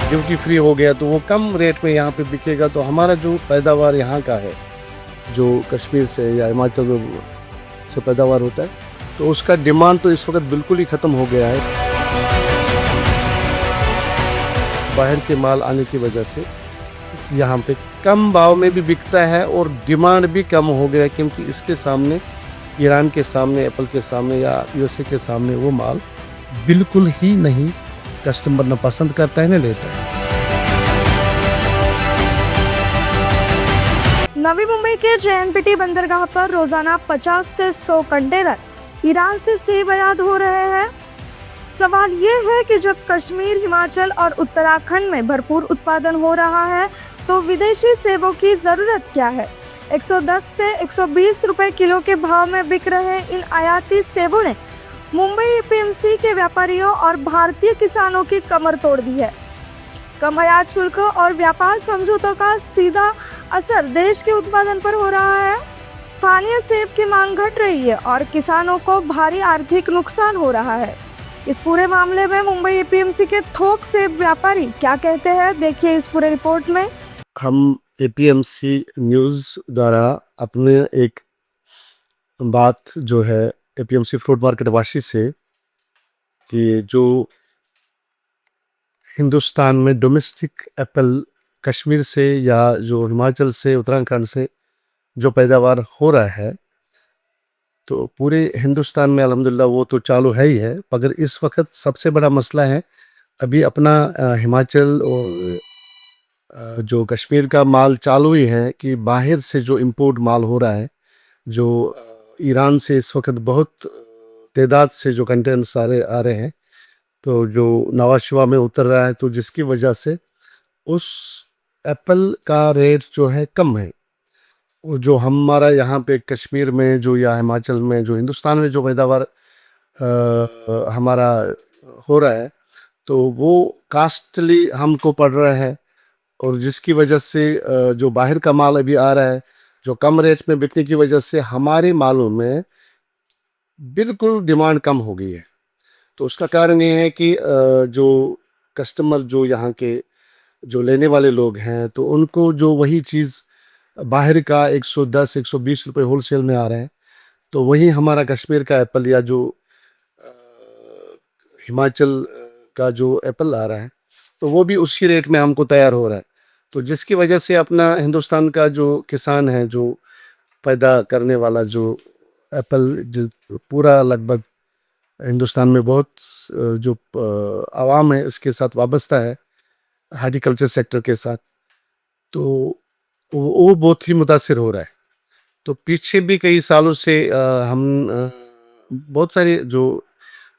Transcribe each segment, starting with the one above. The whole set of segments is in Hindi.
ड्यूटी फ्री हो गया तो वो कम रेट में यहाँ पे बिकेगा, तो हमारा जो पैदावार यहाँ का है, जो कश्मीर से या हिमाचल में से पैदावार होता है, तो उसका डिमांड तो इस वक्त बिल्कुल ही ख़त्म हो गया है। बाहर के माल आने की वजह से यहाँ पे कम भाव में भी बिकता है और डिमांड भी कम हो गया है, क्योंकि इसके सामने, ईरान के सामने, एप्पल के सामने या यूएसए के सामने वो माल बिल्कुल ही नहीं, कस्टमर न पसंद करता है न लेता है। नवी मुंबई के जेएनपीटी बंदरगाह पर रोजाना 50 से 100 कंटेनर ईरान से सेब आयात हो रहे हैं। सवाल ये है कि जब कश्मीर, हिमाचल और उत्तराखंड में भरपूर उत्पादन हो रहा है तो विदेशी सेबों की ज़रूरत क्या है। 110 से 120 रुपए किलो के भाव में बिक रहे इन आयाती सेबों ने मुंबई एपीएमसी के व्यापारियों और भारतीय किसानों की कमर तोड़ दी है। कम आयात शुल्क और व्यापार समझौतों का सीधा असर देश के उत्पादन पर हो रहा है। स्थानीय सेब की मांग घट रही है और किसानों को भारी आर्थिक नुकसान हो रहा है। इस पूरे मामले में मुंबई एपीएमसी के थोक सेब व्यापारी क्या कहते हैं, देखिए इस पूरे रिपोर्ट में। हम एपीएमसी न्यूज़ द्वारा अपने एक बात जो है एपीएमसी फ्रूट मार्केट वाशी से, कि जो हिंदुस्तान में डोमेस्टिक एप्पल कश्मीर से या जो हिमाचल से, उत्तराखंड से जो पैदावार हो रहा है, तो पूरे हिंदुस्तान में अल्हम्दुलिल्लाह वो तो चालू है ही है, मगर इस वक्त सबसे बड़ा मसला है अभी अपना हिमाचल और जो कश्मीर का माल चालू ही है, कि बाहर से जो इंपोर्ट माल हो रहा है, जो ईरान से इस वक्त बहुत तादाद से जो कंटेनर सारे आ रहे हैं, तो जो नवाज शरीफ में उतर रहा है, तो जिसकी वजह से उस एप्पल का रेट जो है कम है। वो जो हमारा यहाँ पे कश्मीर में जो या हिमाचल में जो हिंदुस्तान में जो पैदावार हमारा हो रहा है, तो वो कास्टली हमको पड़ रहा है, और जिसकी वजह से जो बाहर का माल अभी आ रहा है, जो कम रेट में बिकने की वजह से हमारे मालों में बिल्कुल डिमांड कम हो गई है। तो उसका कारण ये है कि जो कस्टमर, जो यहाँ के जो लेने वाले लोग हैं, तो उनको जो वही चीज़ बाहर का 110-120 रुपये होलसेल में आ रहा है, तो वही हमारा कश्मीर का एप्पल या जो हिमाचल का जो एप्पल आ रहा है, तो वो भी उसी रेट में हमको तैयार हो रहा है। तो जिसकी वजह से अपना हिंदुस्तान का जो किसान है, जो पैदा करने वाला जो एप्पल, पूरा लगभग हिंदुस्तान में बहुत जो आवाम है इसके साथ वाबस्ता है, हार्टिकल्चर सेक्टर के साथ, तो वो बहुत ही मुतासिर हो रहा है। तो पीछे भी कई सालों से हम बहुत सारे जो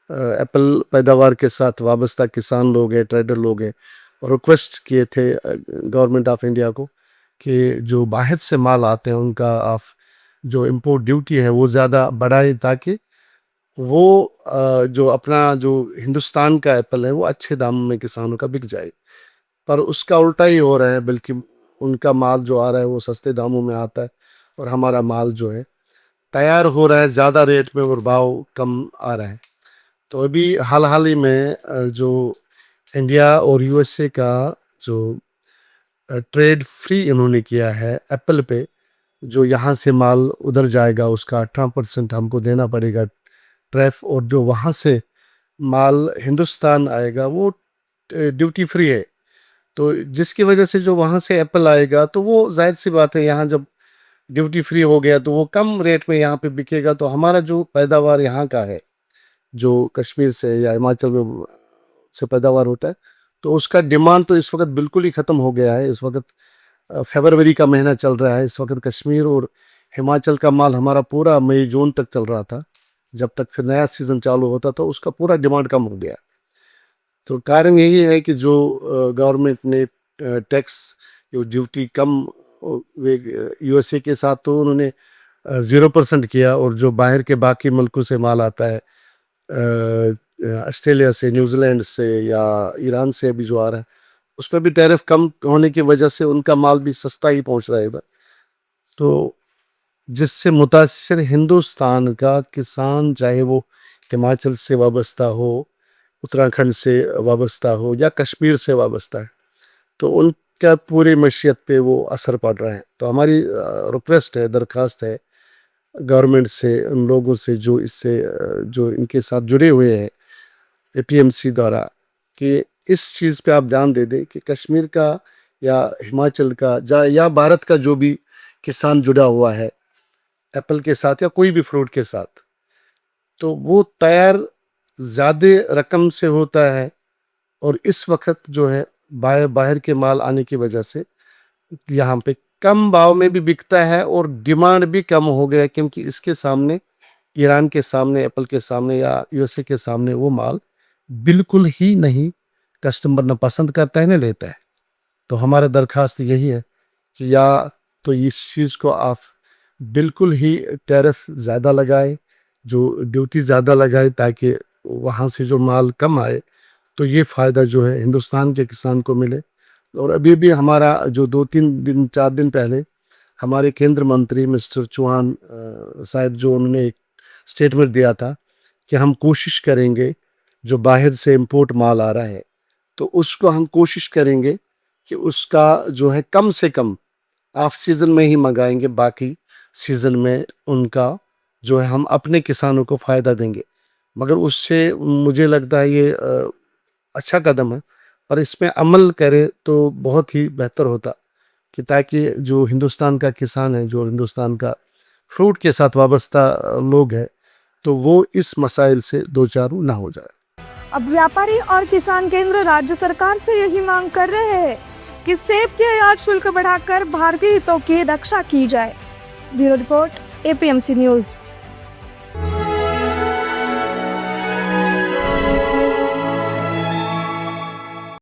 एप्पल पैदावार के साथ वाबस्ता किसान लोग हैं, ट्रेडर लोग हैं, और रिक्वेस्ट किए थे गवर्नमेंट ऑफ इंडिया को कि जो बाहर से माल आते हैं उनका ऑफ जो इंपोर्ट ड्यूटी है वो ज़्यादा बढ़ाए, ताकि वो जो अपना जो हिंदुस्तान का एप्पल है वो अच्छे दाम में किसानों का बिक जाए। पर उसका उल्टा ही हो रहा है, बल्कि उनका माल जो आ रहा है वो सस्ते दामों में आता है, और हमारा माल जो है तैयार हो रहा है ज़्यादा रेट में और भाव कम आ रहा है। तो अभी हाल ही में जो इंडिया और यूएसए का जो ट्रेड फ्री इन्होंने किया है एप्पल पे, जो यहाँ से माल उधर जाएगा उसका 18% हमको देना पड़ेगा टैरिफ, और जो वहाँ से माल हिंदुस्तान आएगा वो ड्यूटी फ्री है। तो जिसकी वजह से जो वहाँ से एप्पल आएगा, तो वो जाहिर सी बात है, यहाँ जब ड्यूटी फ्री हो गया तो वो कम रेट में यहाँ पे बिकेगा, तो हमारा जो पैदावार यहाँ का है, जो कश्मीर से या हिमाचल में से पैदावार होता है, तो उसका डिमांड तो इस वक्त बिल्कुल ही ख़त्म हो गया है। इस वक्त फरवरी का महीना चल रहा है, इस वक्त कश्मीर और हिमाचल का माल हमारा पूरा मई जून तक चल रहा था, जब तक फिर नया सीज़न चालू होता था, उसका पूरा डिमांड कम हो गया। तो कारण यही है कि जो गवर्नमेंट ने टैक्स जो ड्यूटी कम यूएसए के साथ तो उन्होंने 0% किया, और जो बाहर के बाकी मुल्कों से माल आता है, ऑस्ट्रेलिया से, न्यूजीलैंड से या ईरान से भी जो आ रहा है, उस पर भी टैरिफ कम होने की वजह से उनका माल भी सस्ता ही पहुंच रहा है इधर। तो जिससे मुतासिर हिंदुस्तान का किसान, चाहे वो हिमाचल से वाबस्ता हो, उत्तराखंड से वाबस्ता हो या कश्मीर से वाबस्ता है, तो उनका पूरी मईशत पे वो असर पड़ रहा है। तो हमारी रिक्वेस्ट है, दरख्वास्त है गवर्नमेंट से, उन लोगों से जो इससे जो इनके साथ जुड़े हुए हैं एपीएमसी द्वारा, कि इस चीज़ पे आप ध्यान दे दें कि कश्मीर का या हिमाचल का या भारत का जो भी किसान जुड़ा हुआ है एप्पल के साथ या कोई भी फ्रूट के साथ, तो वो तैयार ज़्यादा रकम से होता है। और इस वक्त जो है बाहर के माल आने की वजह से यहाँ पे कम भाव में भी बिकता है और डिमांड भी कम हो गया, क्योंकि इसके सामने, ईरान के सामने, एप्पल के सामने या यूएसए के सामने वो माल बिल्कुल ही नहीं, कस्टमर न पसंद करता है न लेता है। तो हमारा दरख्वास्त यही है कि या तो इस चीज़ को आप बिल्कुल ही टैरिफ ज़्यादा लगाए, जो ड्यूटी ज़्यादा लगाए, ताकि वहाँ से जो माल कम आए तो ये फ़ायदा जो है हिंदुस्तान के किसान को मिले। और अभी भी हमारा जो 4 दिन पहले हमारे केंद्र मंत्री मिस्टर चौहान साहब जो उन्होंने एक स्टेटमेंट दिया था कि हम कोशिश करेंगे, जो बाहर से इंपोर्ट माल आ रहा है तो उसको हम कोशिश करेंगे कि उसका जो है कम से कम ऑफ सीज़न में ही मंगाएंगे, बाकी सीज़न में उनका जो है हम अपने किसानों को फ़ायदा देंगे। मगर उससे मुझे लगता है ये अच्छा कदम है, और इसमें अमल करे तो बहुत ही बेहतर होता, कि ताकि जो हिंदुस्तान का किसान है, जो हिंदुस्तान का फ्रूट के साथ वाबस्ता लोग हैं, तो वो इस मसाइल से दो चारू ना हो जाए। अब व्यापारी और किसान केंद्र राज्य सरकार से यही मांग कर रहे हैं कि सेब के आयात शुल्क बढ़ाकर भारतीय हितों की रक्षा की जाए। Bureau report, APMC news.